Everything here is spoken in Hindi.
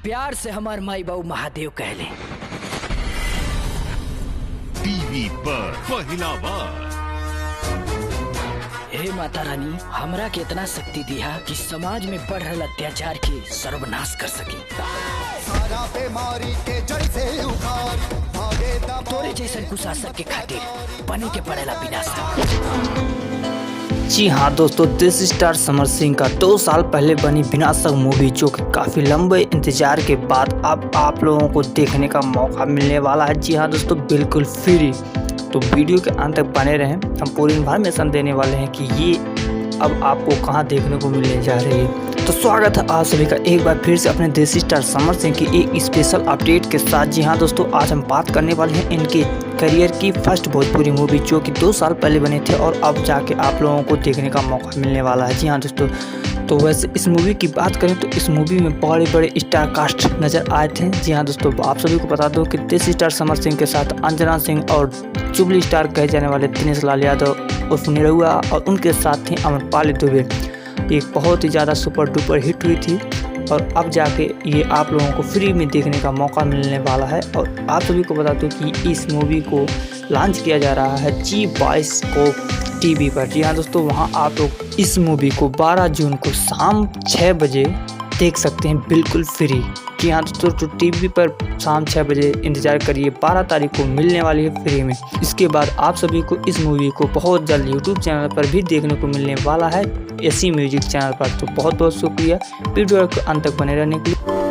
प्यार से हमार माई बाबू महादेव कहले। टीवी पर पहला बार। हे माता रानी, हमरा के इतना शक्ति दिया कि समाज में बढ़ रहा अत्याचार के सर्वनाश कर सके। सारा बीमारी के जड़ से उखाड़ भागे तोरे जैसन कुशासक के खातिर बने के पड़ेला विनाशक। जी हाँ दोस्तों, दिस स्टार समर सिंह का 2 साल पहले बनी विनाशक मूवी, जो कि काफ़ी लंबे इंतजार के बाद अब आप लोगों को देखने का मौका मिलने वाला है। जी हाँ दोस्तों, बिल्कुल फ्री। तो वीडियो के अंत तक बने रहें, हम पूरी इन्फॉर्मेशन देने वाले हैं कि ये अब आपको कहां देखने को मिलने जा रही है। तो स्वागत है आप सभी का एक बार फिर से अपने देसी स्टार समर सिंह की एक स्पेशल अपडेट के साथ। जी हाँ दोस्तों, आज हम बात करने वाले हैं इनके करियर की फर्स्ट भोजपुरी मूवी, जो कि 2 साल पहले बने थे और अब जाके आप लोगों को देखने का मौका मिलने वाला है। जी हाँ दोस्तों, तो वैसे इस मूवी की बात करें तो इस मूवी में बड़े बड़े स्टार कास्ट नज़र आए थे। जी हाँ दोस्तों, आप सभी को बता दो कि देसी स्टार समर सिंह के साथ अंजना सिंह और जुबली स्टार कहे जाने वाले दिनेश लाल यादव उर्फ निरहुआ और उनके साथ थी अमरपाली दुबे। एक बहुत ही ज़्यादा सुपर डुपर हिट हुई थी और अब जाके ये आप लोगों को फ्री में देखने का मौका मिलने वाला है। और आप सभी को बता दूं कि इस मूवी को लॉन्च किया जा रहा है जी22 को टीवी पर। जी हाँ दोस्तों, वहाँ आप लोग इस मूवी को 12 जून को शाम 6 बजे देख सकते हैं, बिल्कुल फ्री। जी हाँ दोस्तों, तो टीवी पर शाम 6 बजे इंतजार करिए, 12 तारीख को मिलने वाली है फ्री में। इसके बाद आप सभी को इस मूवी को बहुत जल्द यूट्यूब चैनल पर भी देखने को मिलने वाला है, एसी म्यूजिक चैनल पर। तो बहुत बहुत शुक्रिया वीडियो के अंत तक बने रहने के लिए।